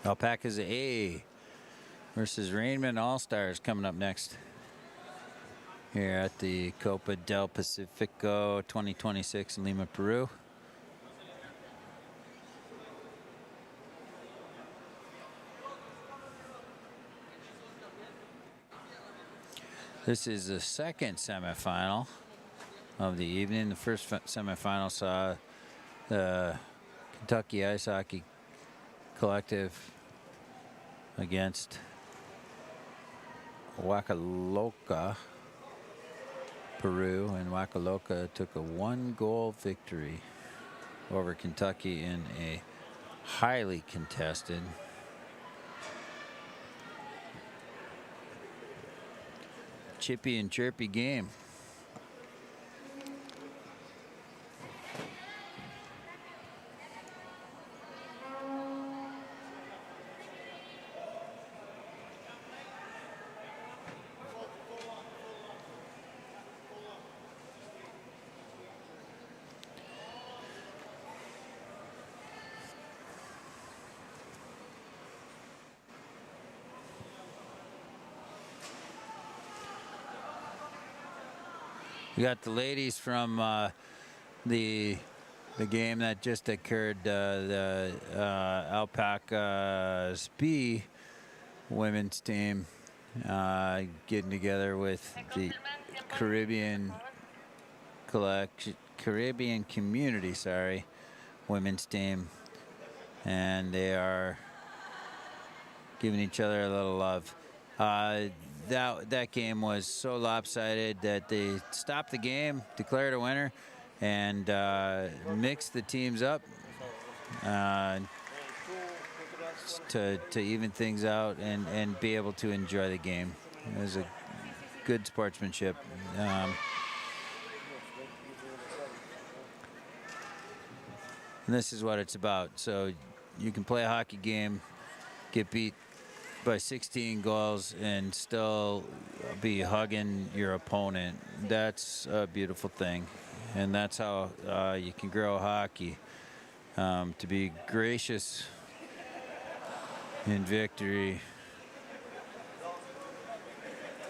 AllPacas A versus Rainman All-Stars coming up next here at the Copa del Pacifico 2026 in Lima, Peru. This is the second semifinal of the evening. The first semifinal saw the Kentucky Ice Hockey Collective against Huacaloca, Peru, and Huacaloca took a 1-goal victory over Kentucky in a highly contested chippy and chirpy game. We got the ladies from the game that just occurred, the AllPacas B women's team getting together with the Caribbean Community, women's team, and they are giving each other a little love. That game was so lopsided that they stopped the game, declared a winner, and mixed the teams up to even things out and be able to enjoy the game. It was a good sportsmanship. And this is what it's about. So you can play a hockey game, get beat by 16 goals and still be hugging your opponent. That's a beautiful thing, and that's how you can grow hockey, to be gracious in victory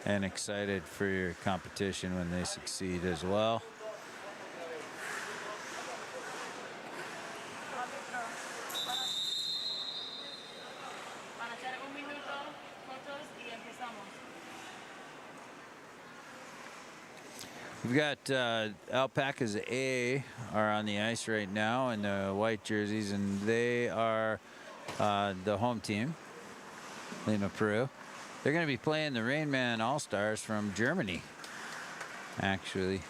and excited for your competition when they succeed as well. We've got AllPacas A are on the ice right now in the white jerseys, and they are the home team, Lima, Peru. They're going to be playing the Rainman All-Stars from Germany, actually.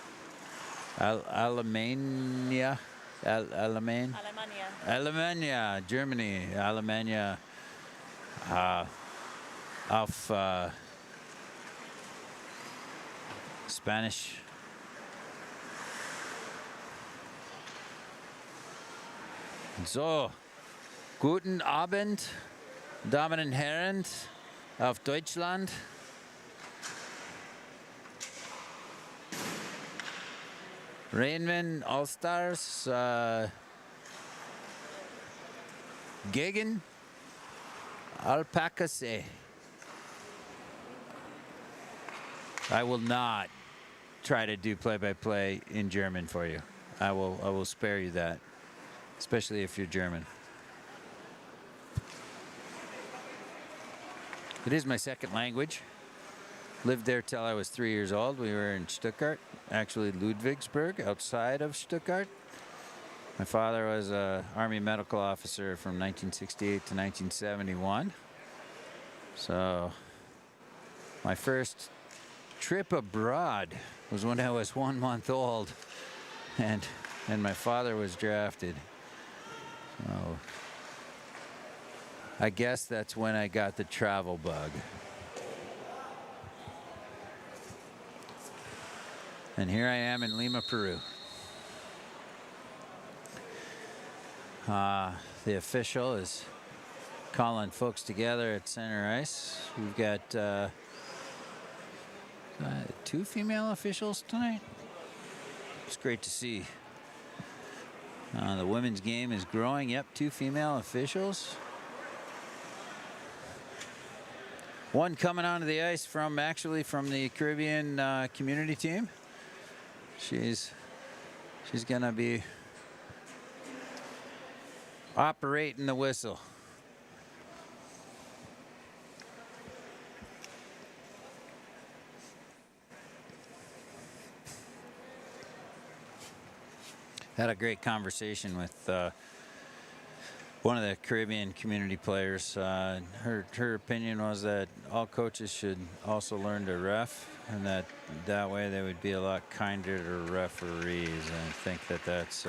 Alemania, Germany. Alemania auf Spanish. So, guten Abend, Damen und Herren, auf Deutschland. Rainman All-Stars gegen AllPacas A. I will not try to do play-by-play in German for you. I will spare you that, especially if you're German. It is my second language. Lived there till I was 3 years old. We were in Stuttgart, actually Ludwigsburg, outside of Stuttgart. My father was an Army medical officer from 1968 to 1971. So my first trip abroad was when I was 1 month old, and my father was drafted. So I guess that's when I got the travel bug. And here I am in Lima, Peru. The official is calling folks together at center ice. We've got 2 female officials tonight. It's great to see. The women's game is growing. Yep, 2 female officials. One coming onto the ice from the Caribbean community team. She's gonna be operating the whistle. Had a great conversation with one of the Caribbean community players. Her opinion was that all coaches should also learn to ref, and that way they would be a lot kinder to referees. And I think that's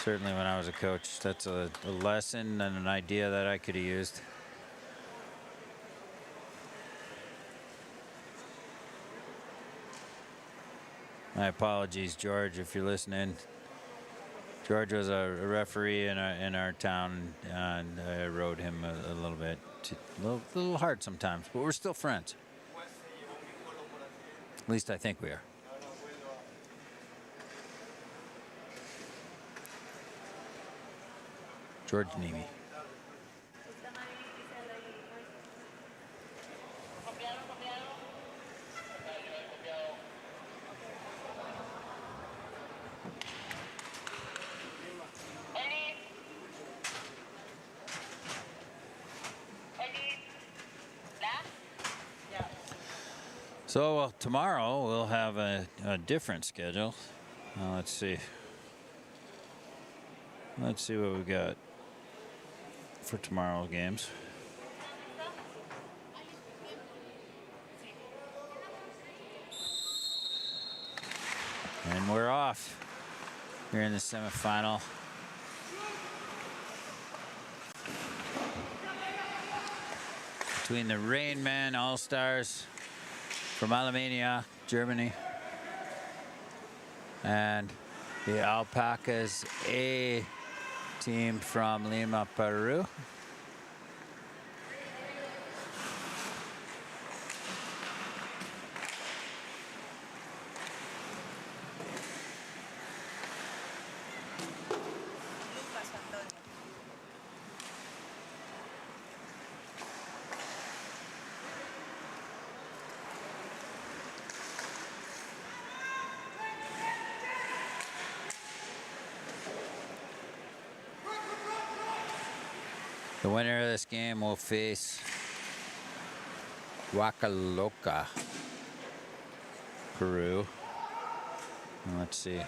certainly when I was a coach, that's a lesson and an idea that I could have used. My apologies, George, if you're listening. George was a referee in our town, and I rode him a little bit, a little hard sometimes, but we're still friends. At least I think we are. George Nemi. So tomorrow we'll have a different schedule. Let's see. Let's see what we got for tomorrow's games. And we're off here in the semifinal. Between the Rain Men All-Stars from Alemania, Germany, and the AllPacas A team from Lima, Peru. The winner of this game will face Huacaloca, Peru. And let's see if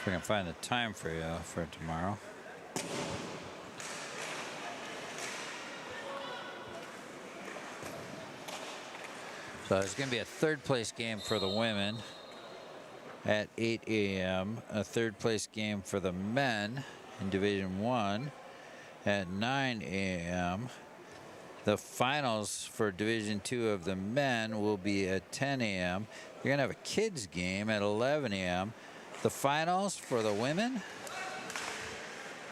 I can find the time for you for tomorrow. So there's going to be a third place game for the women at 8 a.m., a third place game for the men in Division 1 at 9 a.m. The finals for Division 2 of the men will be at 10 a.m. You're going to have a kids game at 11 a.m. The finals for the women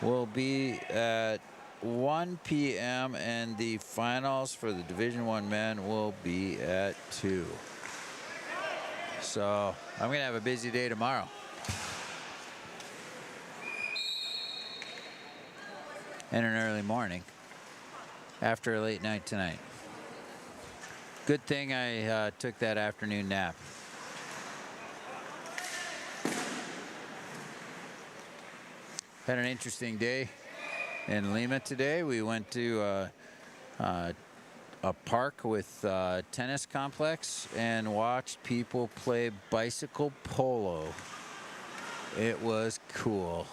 will be at 1 p.m. and the finals for the Division 1 men will be at 2. So I'm going to have a busy day tomorrow. And an early morning after a late night tonight. Good thing I took that afternoon nap. Had an interesting day in Lima today. We went to a park with a tennis complex and watched people play bicycle polo. It was cool.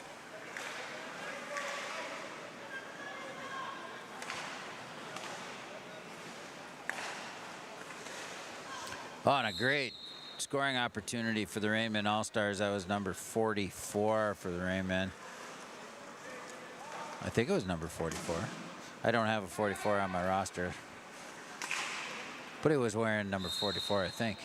Oh, and a great scoring opportunity for the Rainmen All-Stars. That was number 44 for the Rainmen. I think it was number 44. I don't have a 44 on my roster. But he was wearing number 44, I think.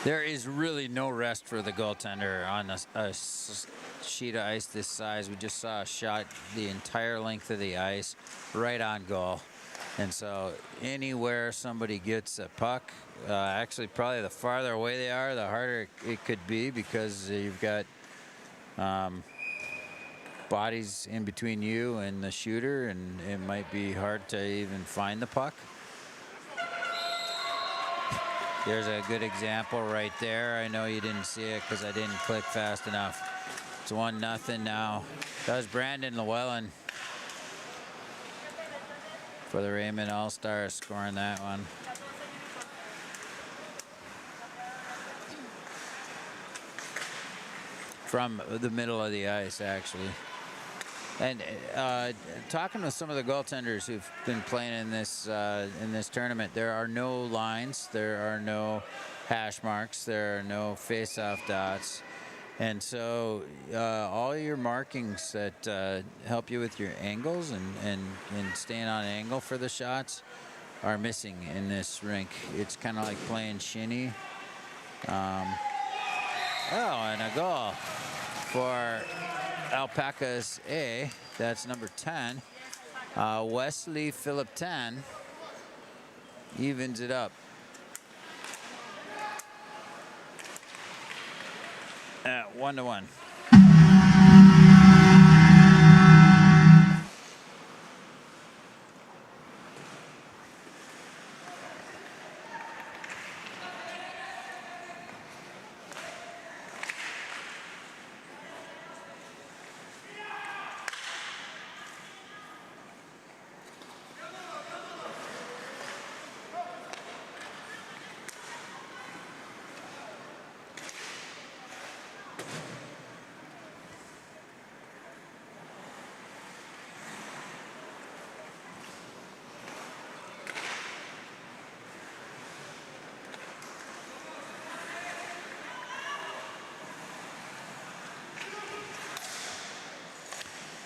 There is really no rest for the goaltender on a sheet of ice this size. We just saw a shot the entire length of the ice, right on goal. And so anywhere somebody gets a puck, actually probably the farther away they are, the harder it could be, because you've got bodies in between you and the shooter, and it might be hard to even find the puck. There's a good example right there. I know you didn't see it because I didn't click fast enough. It's 1-0 now. That was Brandon Llewellyn for the Raymond All-Stars scoring that one. From the middle of the ice, actually. And talking with some of the goaltenders who've been playing in this tournament, there are no lines, there are no hash marks, there are no face-off dots, and so all your markings that help you with your angles and staying on angle for the shots are missing in this rink. It's kind of like playing shinny. Oh, and a goal for AllPacas A. That's number 10. Wesley Philip 10 evens it up at 1-1.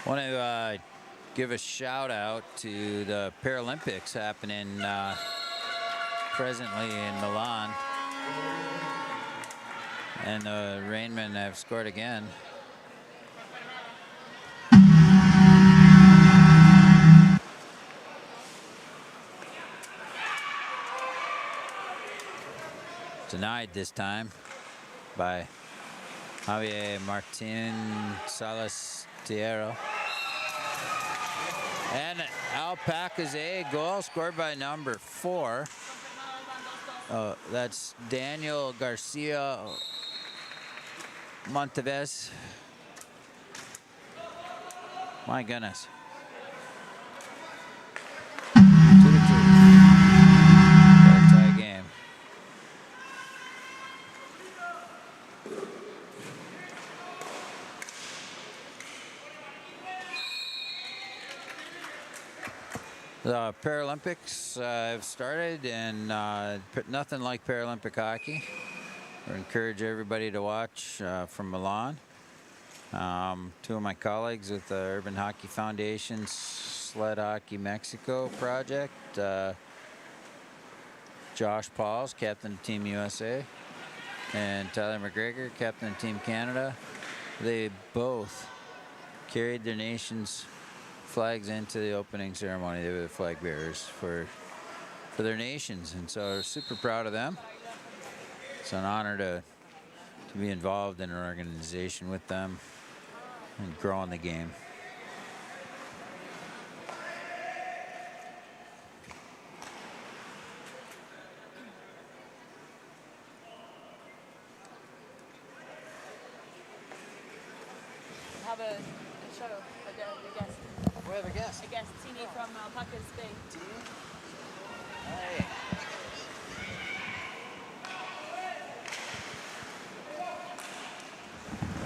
I want to give a shout out to the Paralympics happening presently in Milan. And the Rainmen have scored again. Denied this time by Javier Martin Salestiero. And AllPacas A goal scored by number 4. That's Daniel Garcia Monteves. My goodness. 2-2. Tie game. The Paralympics have started, and nothing like Paralympic hockey. I encourage everybody to watch from Milan. 2 of my colleagues with the Urban Hockey Foundation's Sled Hockey Mexico project. Josh Pauls, captain of Team USA, and Tyler McGregor, captain of Team Canada. They both carried their nation's flags into the opening ceremony. They were the flag bearers for their nations, and so we're super proud of them. It's an honor to be involved in an organization with them and growing the game. Have a show, a guest. We have a guest. A guest, Tini from AllPacas Bay. Tini? Hi.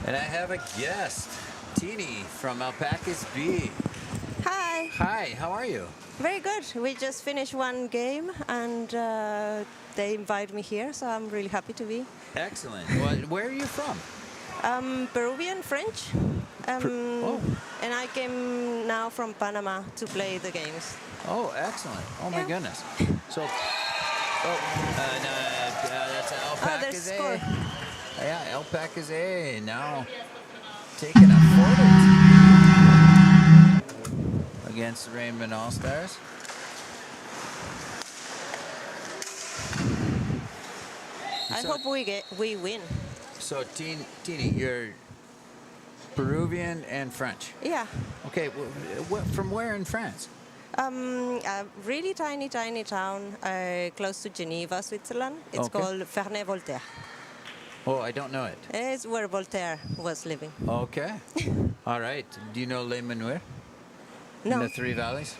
And I have a guest, Tini from AllPacas B. Hi. Hi, how are you? Very good. We just finished one game and they invited me here, so I'm really happy to be. Excellent. Where are you from? Peruvian, French. And I came now from Panama to play the games. Oh, excellent. Oh, my goodness. So, that's AllPacas score. A. Yeah, AllPacas A now taking a 4-2 against the Rainbow All-Stars. I hope we win. So, Tini, you're Peruvian and French. Yeah. Okay, from where in France? A really tiny town close to Geneva, Switzerland. It's Okay. called Ferney-Voltaire. Oh, I don't know it. It's where Voltaire was living. Okay. All right. Do you know Les Menuires? In No. the Three Valleys?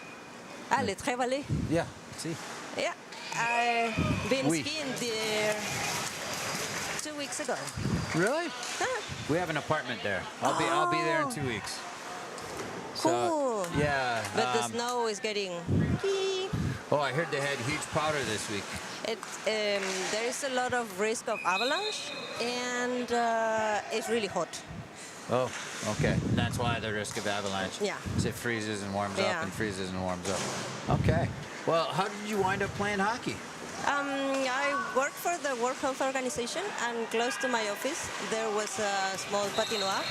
Ah, Les Tres Vallées. Yeah. See. Yeah. I've been Oui. skiing there 2 weeks ago. Really? Ah, We have an apartment there. I'll be there in 2 weeks. cool. Yeah. But the snow is getting... Oh, I heard they had huge powder this week. There is a lot of risk of avalanche, and it's really hot. Oh, okay. And that's why the risk of avalanche. Yeah. So it freezes and warms Yeah. up and freezes and warms up. Okay. Well, how did you wind up playing hockey? I work for the World Health Organization, and close to my office there was a small patinoire,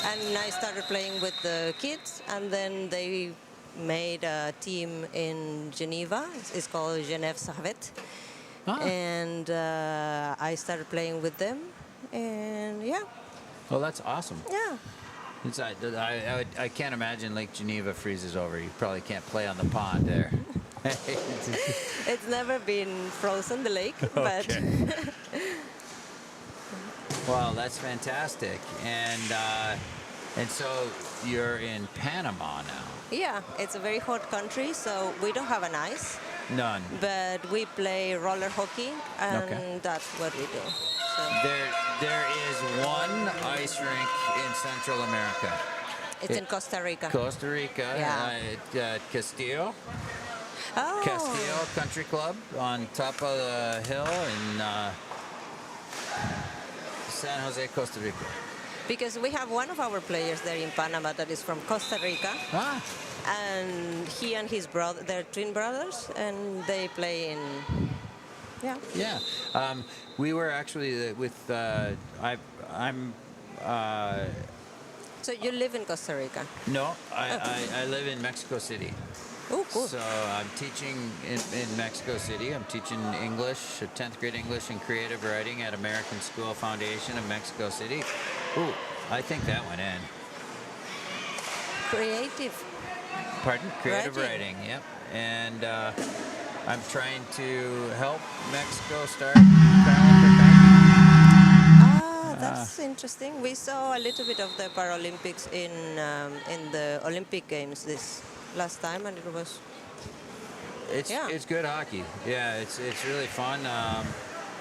and I started playing with the kids, and then they made a team in Geneva. It's called Genève Servette. Ah. And I started playing with them, and yeah. Well, that's awesome. Yeah. I can't imagine Lake Geneva freezes over. You probably can't play on the pond there. It's never been frozen, the lake, but Okay. Well, that's fantastic. And so you're in Panama now. yeah, it's a very hot country, so we don't have an ice, None. but we play roller hockey, and Okay. that's what we do. So There is one ice rink in Central America. it's in Costa Rica. Costa Rica, Yeah. Castillo Oh, Country Club on top of the hill in San Jose, Costa Rica. because we have one of our players there in Panama that is from Costa Rica, Ah, and he and his brother, they're twin brothers, and they play in, yeah. yeah. We were actually with I'm So you live in Costa Rica? no, I live in Mexico City. Oh, cool. So I'm teaching in Mexico City. I'm teaching English, 10th grade English and creative writing at American School Foundation of Mexico City. Ooh, I think that went in. Creative. Pardon? Creative Writing. writing, yep. And I'm trying to help Mexico start Paralympic hockey. Ah, that's interesting. We saw a little bit of the Paralympics in the Olympic Games this last time, and it was It's good hockey. Yeah, it's really fun.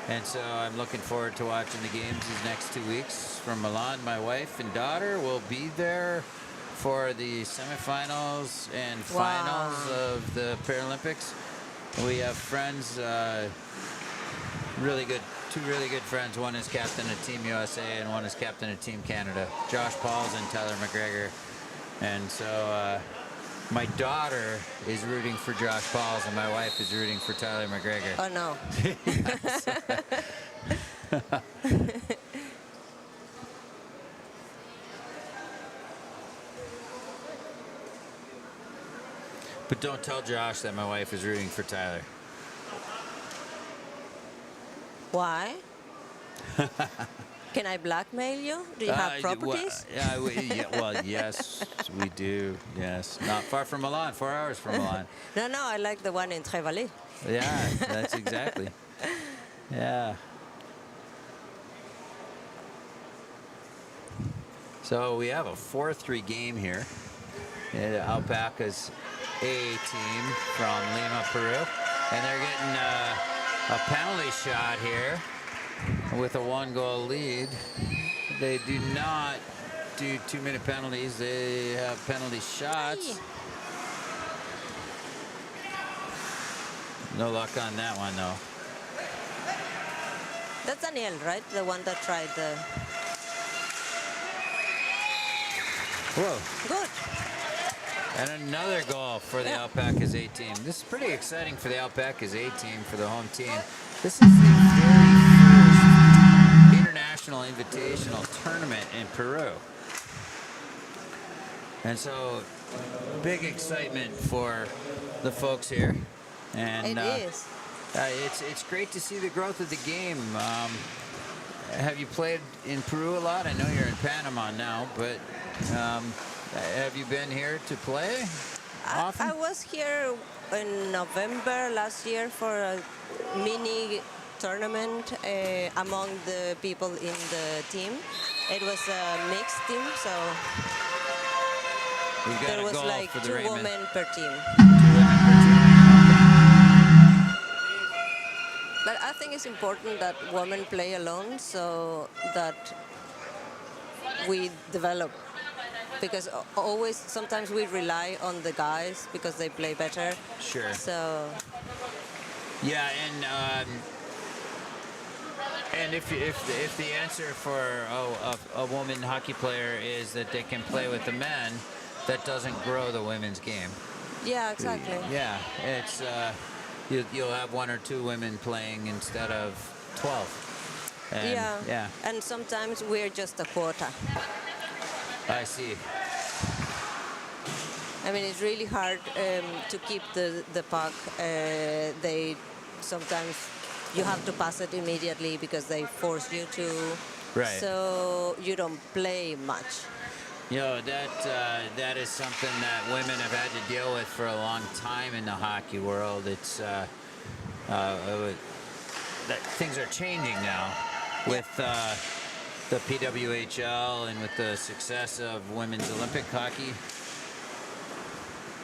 And so I'm looking forward to watching the games these next 2 weeks from Milan. My wife and daughter will be there for the semifinals and finals of the Paralympics. We have friends, two really good friends. One is captain of Team USA and one is captain of Team Canada. Josh Pauls and Tyler McGregor. And so my daughter is rooting for Josh Pauls and my wife is rooting for Tyler McGregor. oh no. But don't tell Josh that my wife is rooting for Tyler. Why? Can I blackmail you? Do you have properties? Well, yes, we do. Yes, not far from Milan, 4 hours from Milan. No, I like the one in Trévalé. Yeah, that's exactly. Yeah. So we have a 4-3 game here. AllPacas A team from Lima, Peru, and they're getting a penalty shot here with a 1-goal lead. They do not do 2-minute penalties. They have penalty shots. No luck on that one, though. That's Daniel, right? The one that tried the... Whoa. Good. And another goal for the AllPacas A team. This is pretty exciting for the AllPacas A team, for the home team. This is the very first International Invitational Tournament in Peru. And so, big excitement for the folks here. And It is. it's great to see the growth of the game. Have you played in Peru a lot? I know you're in Panama now, but have you been here to play often? I was here in November last year for a mini tournament among the people in the team. It was a mixed team, so We've got there a was goal like for the 2 Raymond. women per team. 2 women per team. But I think it's important that women play alone so that we develop. Because always, sometimes we rely on the guys because they play better. Sure. So, Yeah, and if the answer for a woman hockey player is that they can play with the men, that doesn't grow the women's game. yeah, exactly. Yeah, it's you'll have 1 or 2 women playing instead of 12. And, yeah. And sometimes we're just a quota. I see. I mean, it's really hard to keep the puck. They sometimes you have to pass it immediately because they force you to. Right. So you don't play much. You know, that is something that women have had to deal with for a long time in the hockey world. It's that things are changing now with the PWHL and with the success of women's Olympic hockey.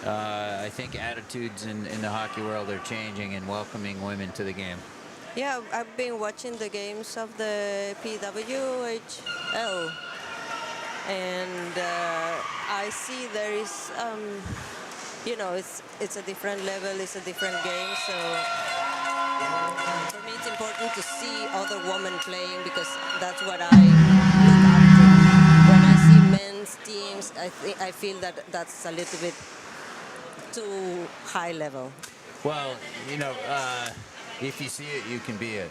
I think attitudes in the hockey world are changing and welcoming women to the game. Yeah, I've been watching the games of the PWHL, and I see there is, it's a different level, it's a different game. So for me, it's important to see other women playing because that's what I look after. When I see men's teams, I feel that that's a little bit too high level. Well, if you see it, you can be it.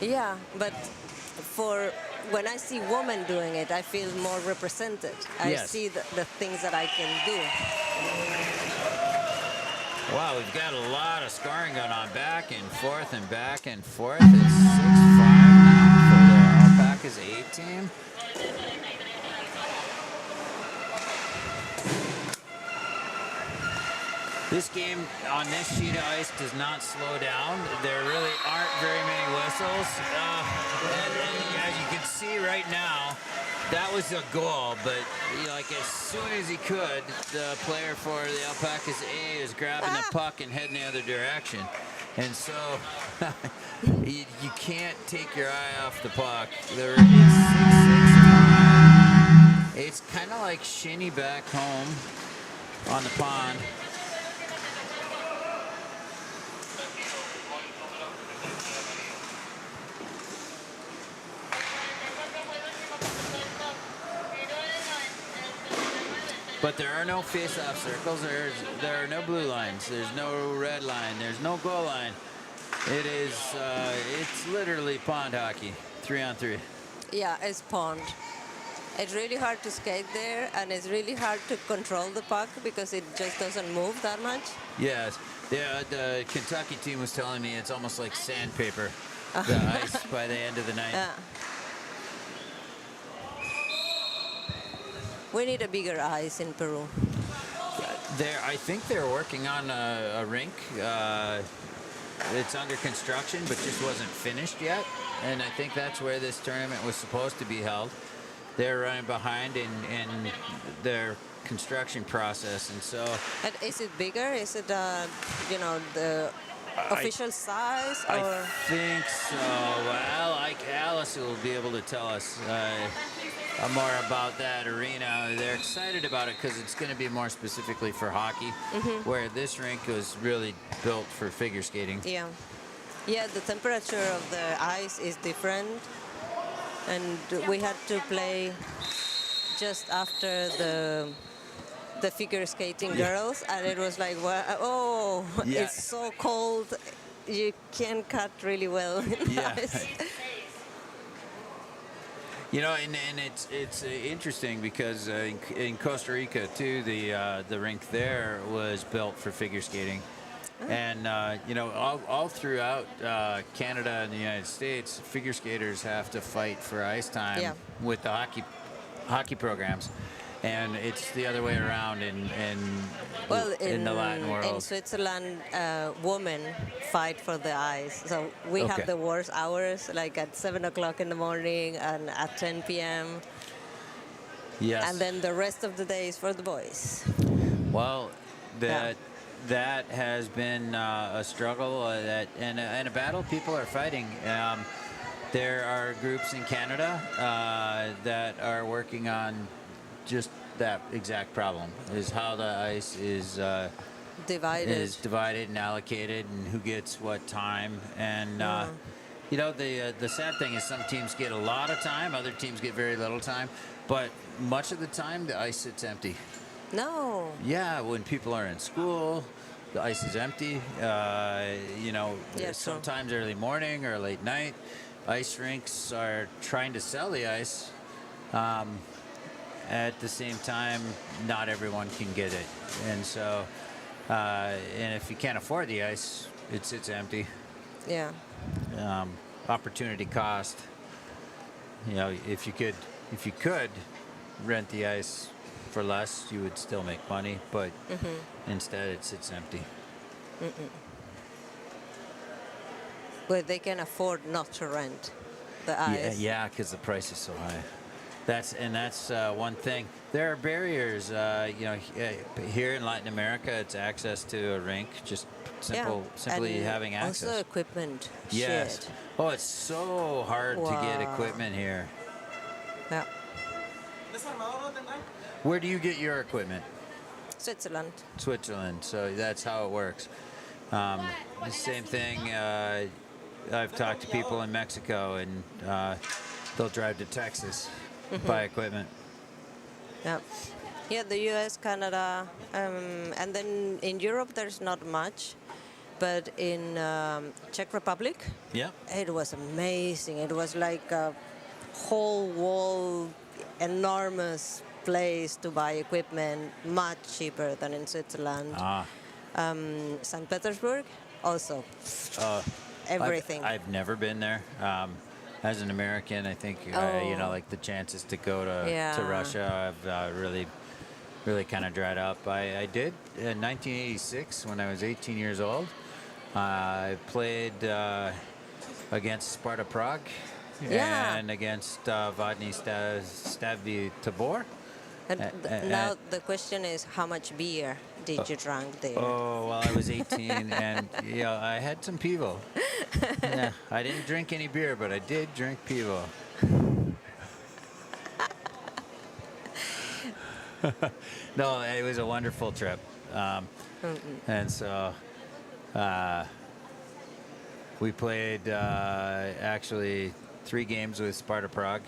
Yeah, but when I see women doing it, I feel more represented. I Yes. see the things that I can do. Wow, we've got a lot of scoring going on back and forth and back and forth. It's 6-5 now for the AllPacas A team. This game on this sheet of ice does not slow down. There really aren't very many whistles. And as you can see right now, that was a goal, but as soon as he could, the player for the AllPacas A is grabbing the puck and heading the other direction. And so you can't take your eye off the puck. There is 6-6 time. It's kind of like Shinny back home on the pond. But there are no face-off circles. There are no blue lines. There's no red line. There's no goal line. It's literally pond hockey, 3-on-3. Yeah, it's pond. It's really hard to skate there, and it's really hard to control the puck because it just doesn't move that much. Yes, the Kentucky team was telling me it's almost like sandpaper, the ice by the end of the night. We need a bigger ice in Peru. I think they're working on a rink. It's under construction, but just wasn't finished yet. And I think that's where this tournament was supposed to be held. They're running behind in their construction process, and so. And is it bigger? Is it the official size? Or? I think so. Well, Alice will be able to tell us more about that arena. They're excited about it because it's going to be more specifically for hockey, where this rink was really built for figure skating. Yeah. Yeah, the temperature of the ice is different. And we had to play just after the figure skating girls, and it was like, it's so cold. You can cut really well in ice. You know, and it's interesting because in Costa Rica too, the rink there was built for figure skating, and you know, all throughout Canada and the United States, figure skaters have to fight for ice time Yeah. with the hockey programs, and it's the other way around Well, in the Latin in world. Switzerland, women fight for the ice. So we Okay. have the worst hours, like at 7 o'clock in the morning and at 10 p.m. Yes. And then the rest of the day is for the boys. Well, Yeah. that has been a struggle and a battle people are fighting. There are groups in Canada that are working on just that exact problem: is how the ice is divided and allocated, and who gets what time. And you know, the sad thing is some teams get a lot of time, other teams get very little time. But much of the time, the ice sits empty. No. Yeah, when people are in school, the ice is empty. You know, Yeah, true. sometimes early morning or late night, ice rinks are trying to sell the ice. At the same time, not everyone can get it, and so, and if you can't afford the ice, it sits empty. Yeah. Opportunity cost. You know, if you could rent the ice for less, you would still make money, but instead it sits empty. But they can afford not to rent the ice. Yeah, because the price is so high. That's one thing. There are barriers. You know, here in Latin America, it's access to a rink. Just simply and having access. Also equipment. Yes. Shit. Oh, it's so hard to get Wow. equipment here. Yeah. Where do you get your equipment? Switzerland. Switzerland. So that's how it works. The same thing. I've talked to people in Mexico, and they'll drive to Texas, buy equipment. Yeah. Yeah, the US, Canada, and then in Europe there's not much, but in Czech Republic, Yeah. it was amazing. It was like a whole wall, enormous place to buy equipment, much cheaper than in Switzerland. St. Petersburg, also everything. I've never been there. As an American, I think you know, like the chances to go to Yeah. Russia have really kind of dried up. I did in 1986 when I was 18 years old. I played against Sparta Prague Yeah. and against Vodny Stavy Tabor. And now the question is, how much beer did you drink there? Oh, well, I was 18, and I had some pivo. Yeah, I didn't drink any beer, but I did drink pivo. No, it was a wonderful trip, and so we played actually 3 games with Sparta Prague.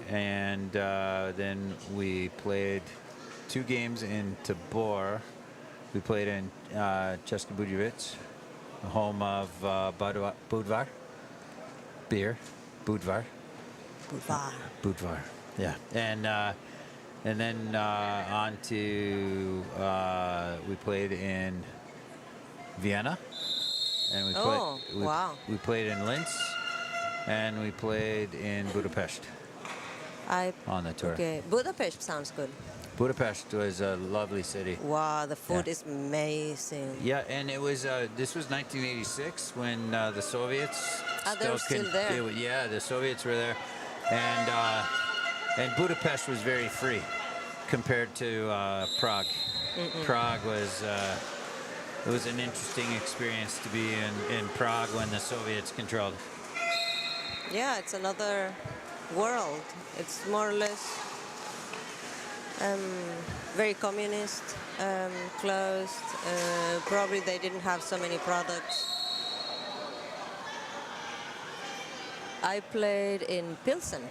And then we played 2 games in Tabor. We played in Český Budějovice, home of Budvar beer. Budvar. Yeah. And then on to we played in Vienna, and we played in Linz, and we played in Budapest. On the tour. Okay, Budapest sounds good. Budapest was a lovely city. Wow, the food is amazing. Yeah, and it was this was 1986 when the Soviets they were still there. Yeah, the Soviets were there, and Budapest was very free compared to Prague. Prague was it was an interesting experience to be in Prague when the Soviets controlled. Yeah, it's another world. It's more or less very communist, closed. Probably they didn't have so many products. I played in Pilsen.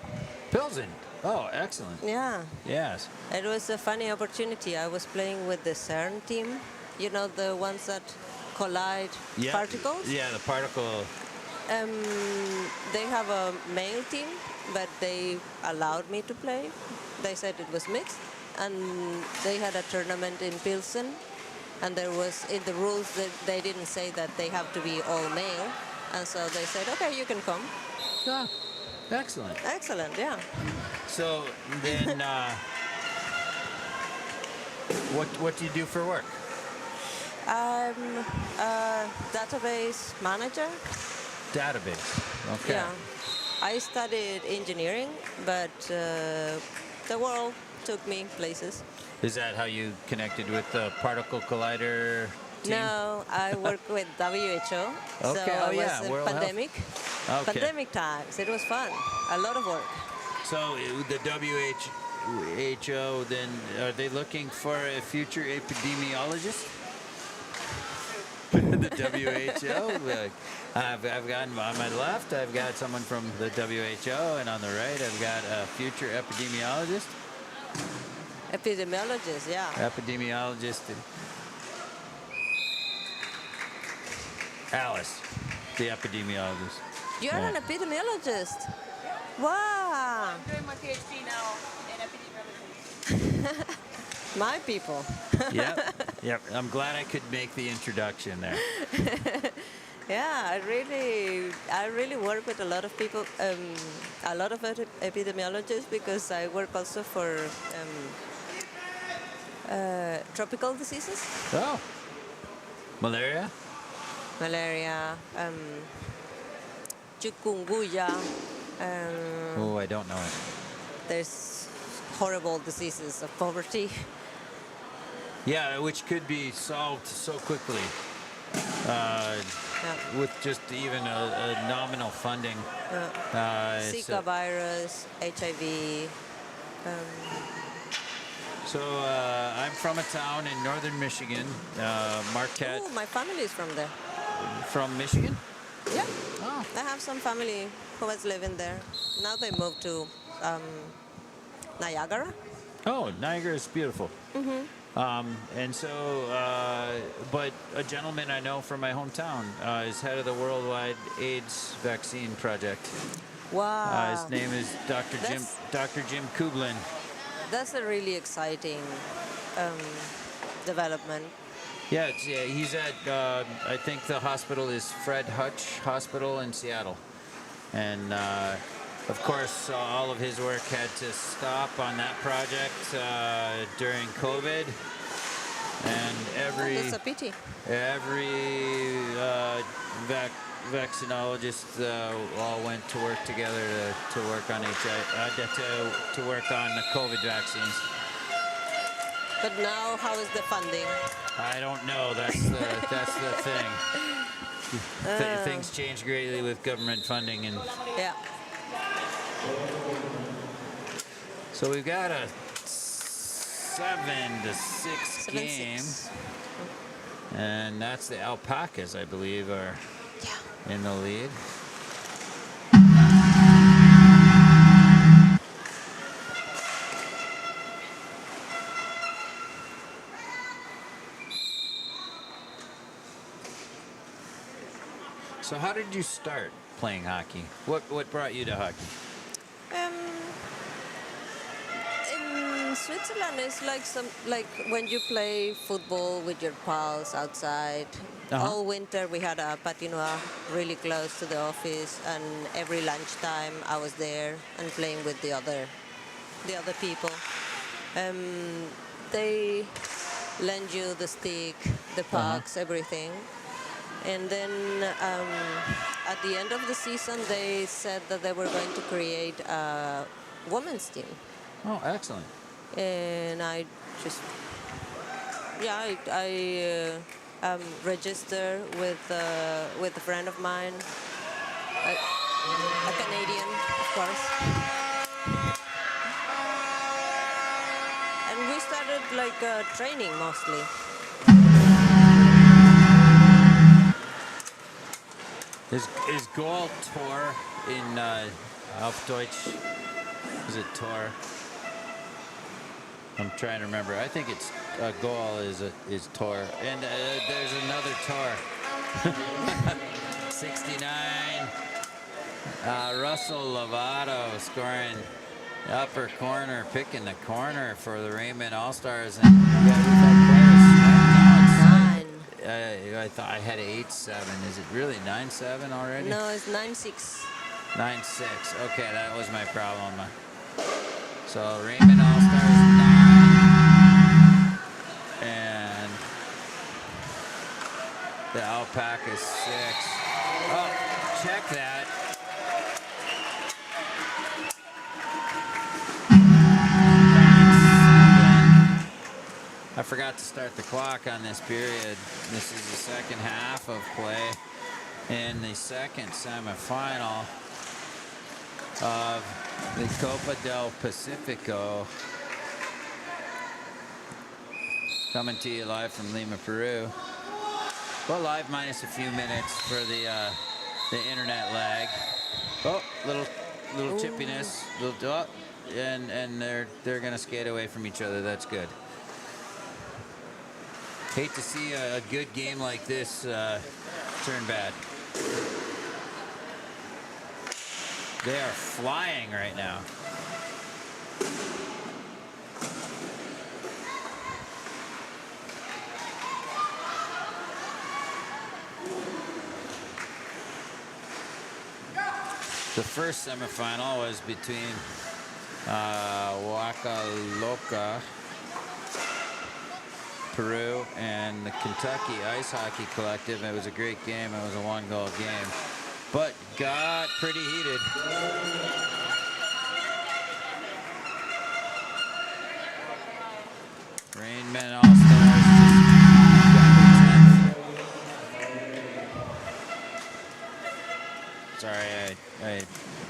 Pilsen. Oh, excellent. Yeah. Yes. It was a funny opportunity. I was playing with the CERN team. You know, the ones that collide particles? Yeah, the particle. They have a male team but they allowed me to play. They said it was mixed, and they had a tournament in Pilsen, and there was in the rules that they didn't say that they have to be all male, and so they said, okay, you can come. Ah, excellent. Excellent, yeah. So then, what do you do for work? I'm a database manager. Database. Okay. Yeah. I studied engineering, but the world took me places. Is that how you connected with the particle collider team? No, I work with WHO. So Okay, oh I was yeah, in World Health. pandemic. Okay. Pandemic times. It was fun. A lot of work. So the WHO, then, are they looking for a future epidemiologist? The WHO? Like, I've got on my left, I've got someone from the WHO, and on the right, I've got a future epidemiologist. Epidemiologist, yeah. Epidemiologist. Alice, the epidemiologist. You're Yeah. an epidemiologist. Wow. I'm doing my PhD now in epidemiology. My people. Yep. I'm glad I could make the introduction there. Yeah, I really work with a lot of people, a lot of epidemiologists, because I work also for tropical diseases, Oh, malaria? malaria, chikungunya. Oh, I don't know it. There's horrible diseases of poverty. Yeah, which could be solved so quickly Yeah. with just even a nominal funding. Zika virus, HIV. So I'm from a town in northern Michigan, Marquette. Oh, my family is from there. From Michigan? Yeah. Oh. I have some family who was living there. Now they moved to Niagara. Oh, Niagara is beautiful. And so, but a gentleman I know from my hometown is head of the worldwide AIDS vaccine project. Wow. His name is Dr. Jim Kublin. That's a really exciting development. Yeah, he's at, I think the hospital is Fred Hutch Hospital in Seattle. And of course, all of his work had to stop on that project during COVID. And That's a pity. every vaccinologist all went to work together to work on to work on the COVID vaccines. But now, how is the funding? I don't know. That's the thing. Things change greatly with government funding, and Yeah. so we've got a 7-6 game, 7-6. and that's the AllPacas, I believe, are in the lead. So how did you start playing hockey? What brought you to hockey? In Switzerland, it's like when you play football with your pals outside. All winter we had a patinoire really close to the office, and every lunchtime I was there and playing with the other people. They lend you the stick, the pucks, everything. And then at the end of the season, they said that they were going to create a women's team. Oh, excellent. And I just, I registered with a friend of mine, a Canadian, of course. And we started like training mostly. Is Goal Tor in auf Deutsch? Is it Tor? I'm trying to remember. I think it's Goal is Tor, and there's another Tor. 69. Russell Lovato scoring upper corner, picking the corner for the Raymond All-Stars. And I thought I had 8-7. Is it really 9-7 already? No, it's 9-6. 9-6. Okay, that was my problem. So Raymond All-Stars 9. And the AllPacas 6. Oh, check that. I forgot to start the clock on this period. This is the second half of play in the second semifinal of the Copa del Pacifico. Coming to you live from Lima, Peru. Well, live minus a few minutes for the internet lag. Oh, little chippiness, and they're gonna skate away from each other. That's good. Hate to see a good game like this turn bad. They are flying right now. The first semifinal was between Huacaloca, Peru, and the Kentucky Ice Hockey Collective. It was a great game. It was a one-goal game, but got pretty heated. Rainmen All-Stars. Sorry, I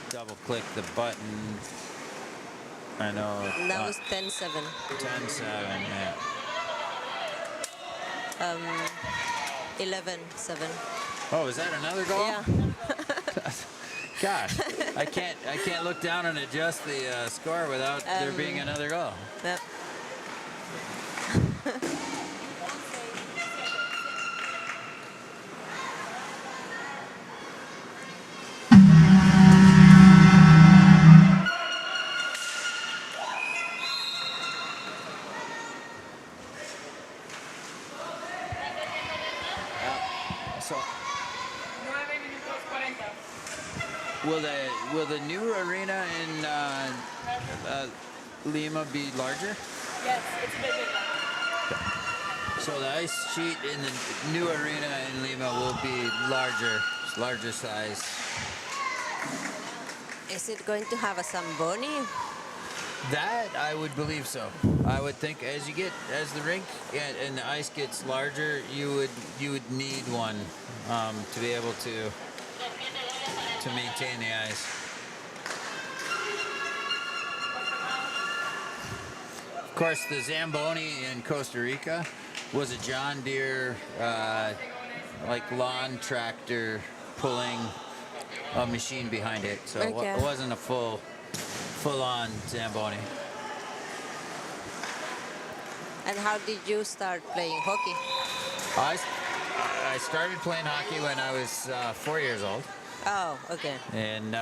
double-clicked the button. I know. That was 10-7. 10-7, yeah. 11-7. Oh, is that another goal? Yeah. Gosh, I can't look down and adjust the score without there being another goal. Yep. Will the new arena in Lima be larger? Yes, it's a bit bigger. So the ice sheet in the new arena in Lima will be larger size. Is it going to have a Zamboni? That I would believe so. I would think as the rink and the ice gets larger, you would need one to be able to maintain the ice. Of course, the Zamboni in Costa Rica was a John Deere like lawn tractor pulling a machine behind it, so Okay. it wasn't a full-on Zamboni. And how did you start playing hockey? I started playing hockey when I was 4 years old. Oh, okay. And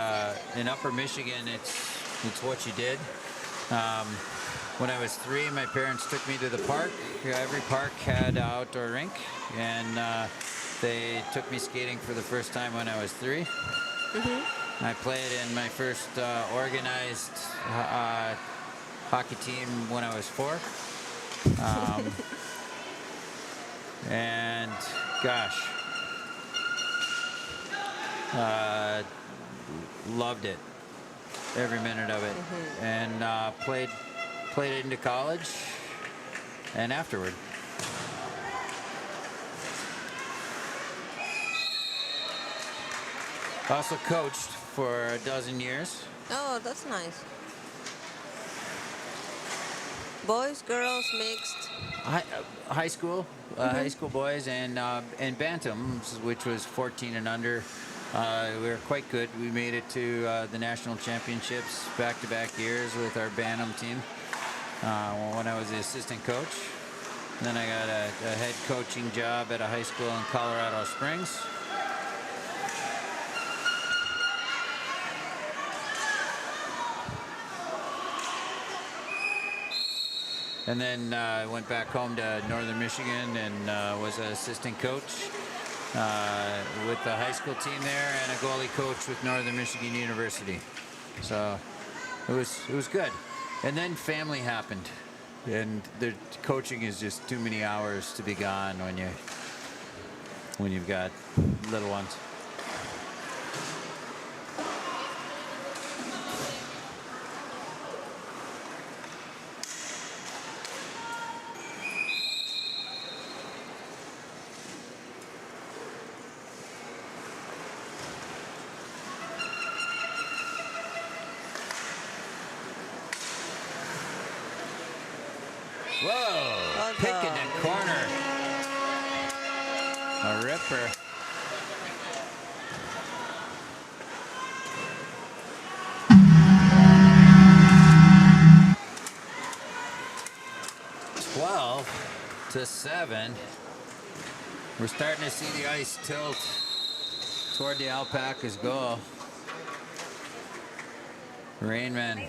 in Upper Michigan, it's what you did. When I was 3, my parents took me to the park. Every park had an outdoor rink, and they took me skating for the first time when I was 3. Mm-hmm. I played in my first organized hockey team when I was 4. And gosh, loved it, every minute of it. Mm-hmm. And played it into college and afterward. Also coached for a dozen years. Oh, that's nice. Boys, girls, mixed. High school, high school boys, and bantams, which was 14 and under. We were quite good. We made it to the national championships back-to-back years with our bantam team when I was the assistant coach. Then I got a head coaching job at a high school in Colorado Springs. And then I went back home to Northern Michigan and was an assistant coach with the high school team there and a goalie coach with Northern Michigan University. So it was good. And then family happened, and the coaching is just too many hours to be gone when you've got little ones. Whoa! Pick in the corner. A ripper. To 7. We're starting to see the ice tilt toward the AllPacas goal. Rainmen,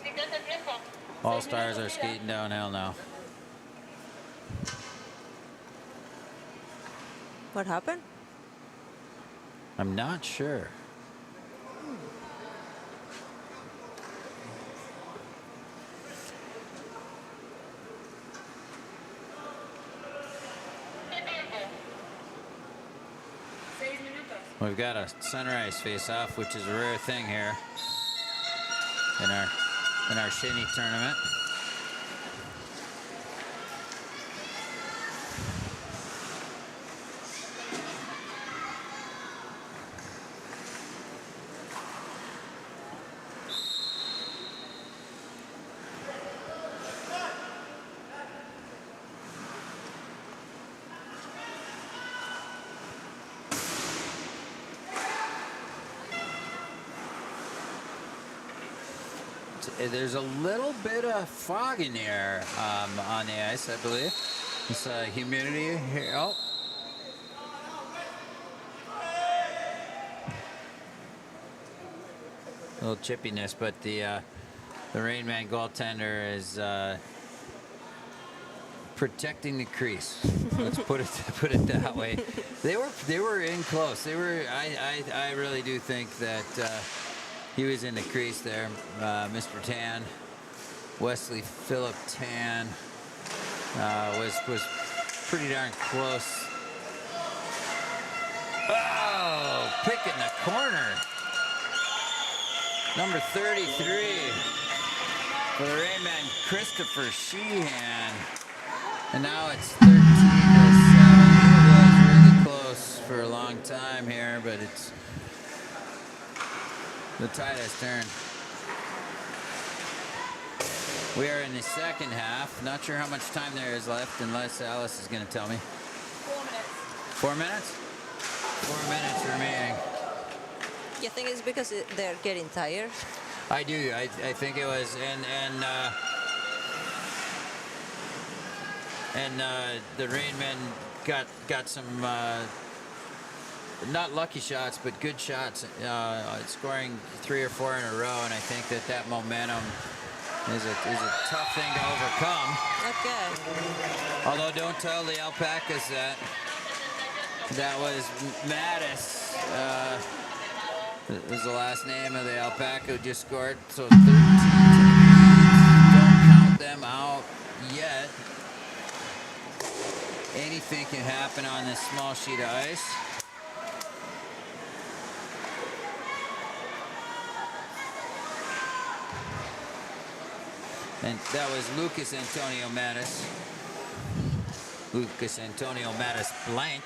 All-Stars are skating downhill now. What happened? I'm not sure. We've got a center ice face-off, which is a rare thing here in our shinny tournament. There's a little bit of fog in the air on the ice, I believe. It's humidity here. Oh. A little chippiness, but the Rainman goaltender is protecting the crease. Let's put it that way. They were in close. I really do think that he was in the crease there. Mr. Tan, Wesley Phillip Tan, was pretty darn close. Oh, pick in the corner. Number 33 for the Rainman, Christopher Sheehan. And now it's 13-7. It was really close for a long time here, but it's the tide has turned. We are in the second half. Not sure how much time there is left, unless Alice is going to tell me. 4 minutes. 4 minutes? 4 minutes remaining. You think it's because they're getting tired? I do. I think it was, and the Rainmen got some not lucky shots, but good shots, scoring 3 or 4 in a row, and I think that momentum is a tough thing to overcome. Okay. Although don't tell the AllPacas that was Mattis. Was the last name of the Alpaca who just scored. So 13 to 8. Don't count them out yet. Anything can happen on this small sheet of ice. And that was Lucas Antonio Mattis. Lucas Antonio Mattis blank.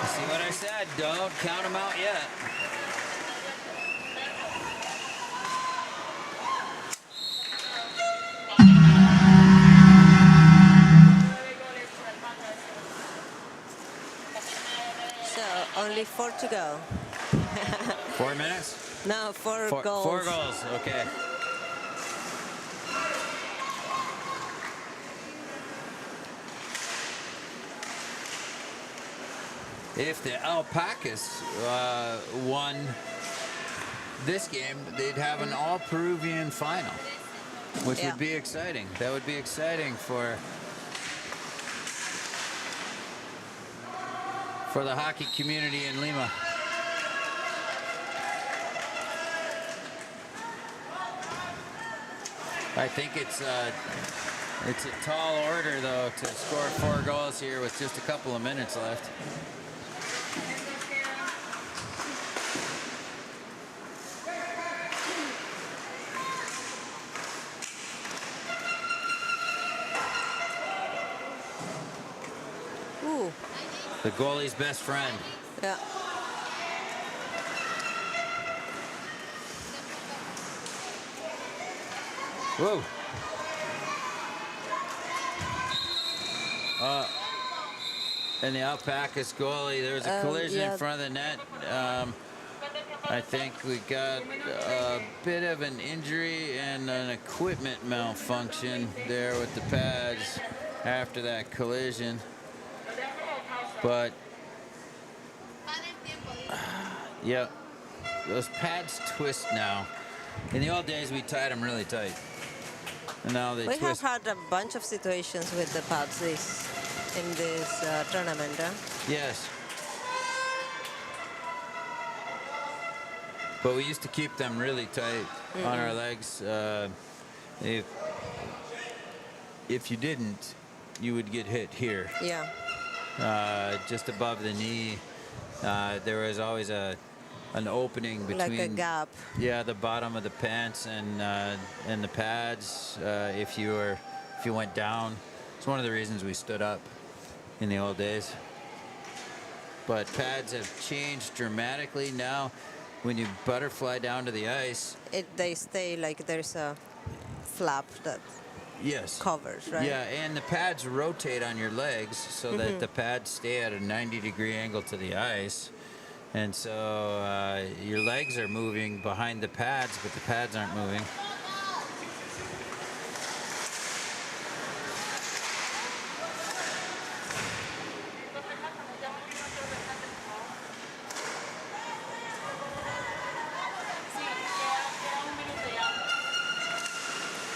You see what I said? Don't count them out yet. So only 4 to go. 4 minutes? No, 4 goals. 4 goals, okay. If the AllPacas won this game, they'd have an all-Peruvian final. which Yeah. would be exciting. That would be exciting for the hockey community in Lima. I think it's a tall order though to score 4 goals here with just a couple of minutes left. Ooh. The goalie's best friend. Yeah. Whoa. And the AllPacas goalie, there was a collision yeah. in front of the net. I think we got a bit of an injury and an equipment malfunction there with the pads after that collision. But, yeah, those pads twist now. In the old days, we tied them really tight. And now they We have twist. had a bunch of situations with the pads in this tournament. Huh? Yes. But we used to keep them really tight on our legs. If you didn't, you would get hit here. Yeah. Just above the knee. There was always an opening between, Like a gap. Yeah, the bottom of the pants and the pads. If you went down, it's one of the reasons we stood up in the old days. But pads have changed dramatically now. When you butterfly down to the ice, They stay like there's a flap that yes, covers, right? yeah, and the pads rotate on your legs so that the pads stay at a 90-degree angle to the ice. And so your legs are moving behind the pads, but the pads aren't moving.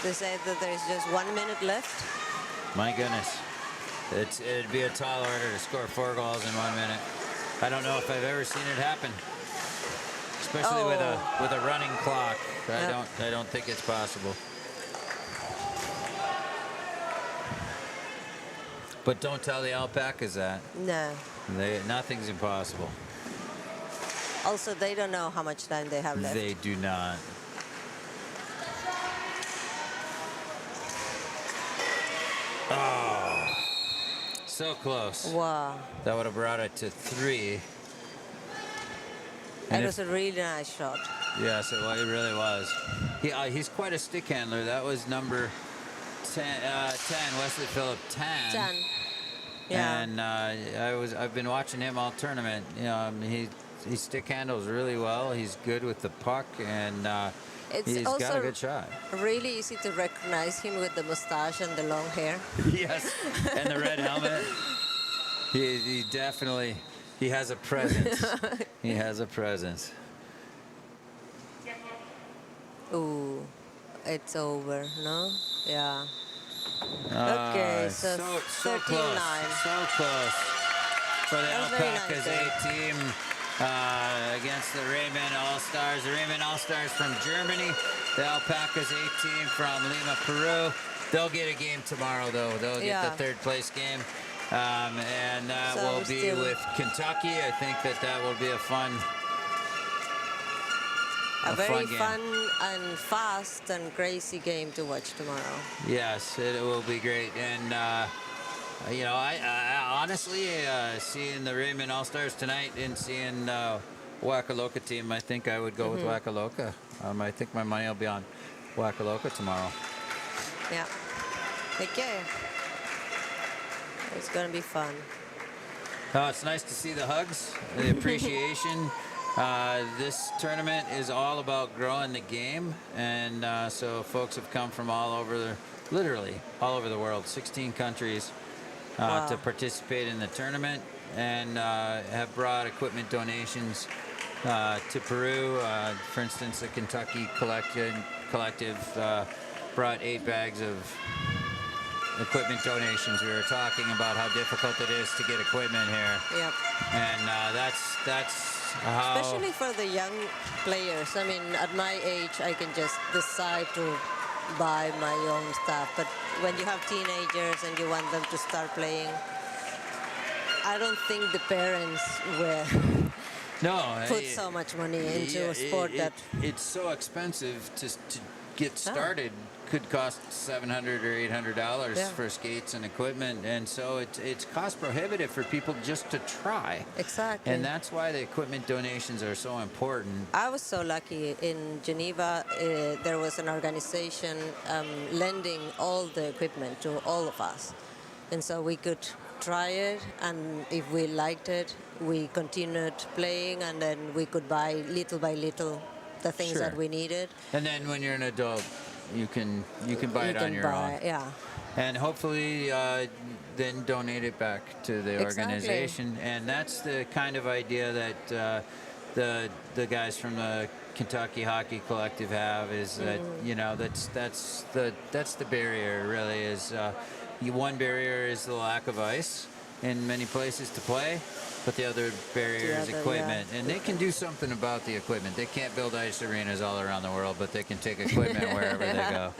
They said that there's just 1 minute left. My goodness. It'd be a tall order to score 4 goals in 1 minute. I don't know if I've ever seen it happen. Especially with a running clock. I don't think it's possible. But don't tell the AllPacas that. No. Nothing's impossible. Also, they don't know how much time they have left. They do not. Oh, so close. Wow. That would have brought it to 3. That was a really nice shot. Yes, it really was. He's quite a stick handler. That was number 10, Wesley Phillip 10. 10. Yeah. And I've been watching him all tournament. You know, he stick handles really well. He's good with the puck, and he's got a good shot. Really easy to recognize him with the mustache and the long hair. Yes, and the red helmet. He definitely, he has a presence. He has a presence. Ooh, it's over, no? Yeah. Okay, so 39. Close, so close for the That was very AllPacas nice, A team against the Raymond All-Stars. The Raymond All-Stars from Germany, the AllPacas A team from Lima, Peru. They'll get a game tomorrow, though. They'll get the 3rd place game. And that will be with Kentucky. I think that will be a fun very game. fun and fast and crazy game to watch tomorrow. Yes, it will be great. And, you know, I honestly, seeing the Raymond All-Stars tonight and seeing Waikoloka team, I think I would go with Waikoloka. I think my money will be on Waikoloka tomorrow. Yeah. Okay. It's going to be fun. It's nice to see the hugs, the appreciation. This tournament is all about growing the game, and so folks have come from all over, literally all over the world, 16 countries to participate in the tournament, and have brought equipment donations to Peru. For instance, the Kentucky collective brought 8 bags of equipment donations. We were talking about how difficult it is to get equipment here, Yep. and that's how. Especially for the young players. I mean, at my age, I can just decide to buy my own stuff. But when you have teenagers and you want them to start playing, I don't think the parents will put so much money into a sport that it's so expensive to get started. Could cost $700 or $800 for skates and equipment, and so it's cost prohibitive for people just to try. Exactly. And that's why the equipment donations are so important. I was so lucky in Geneva. There was an organization lending all the equipment to all of us, and so we could try it, and if we liked it, we continued playing, and then we could buy little by little the things Sure. that we needed. And then when you're an adult, you can buy it on your own. Yeah. And hopefully then donate it back to the organization. And that's the kind of idea that the guys from the Kentucky Hockey Collective have, is that that's the barrier really is. One barrier is the lack of ice in many places to play, but the other barrier is equipment. And they can do something about the equipment. They can't build ice arenas all around the world, but they can take equipment wherever they go.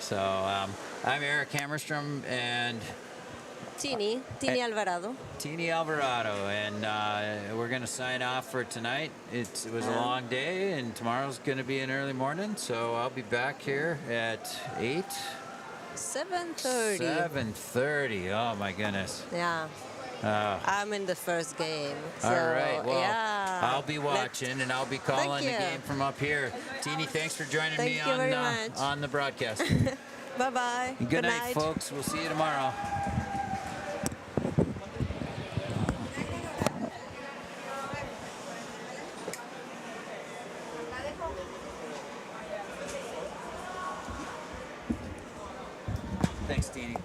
So I'm Eric Hammerstrom and Tini Alvarado. Tini Alvarado, and we're going to sign off for tonight. It was a long day, and tomorrow's going to be an early morning, so I'll be back here at 8. 7:30. 7:30. Oh my goodness. Yeah. I'm in the first game. So, All right. Well, yeah. I'll be watching and I'll be calling the you. game from up here. Tini, thanks for joining Thank me you very much. on the broadcast. Bye-bye. Good night, folks. We'll see you tomorrow. Thanks, Tini.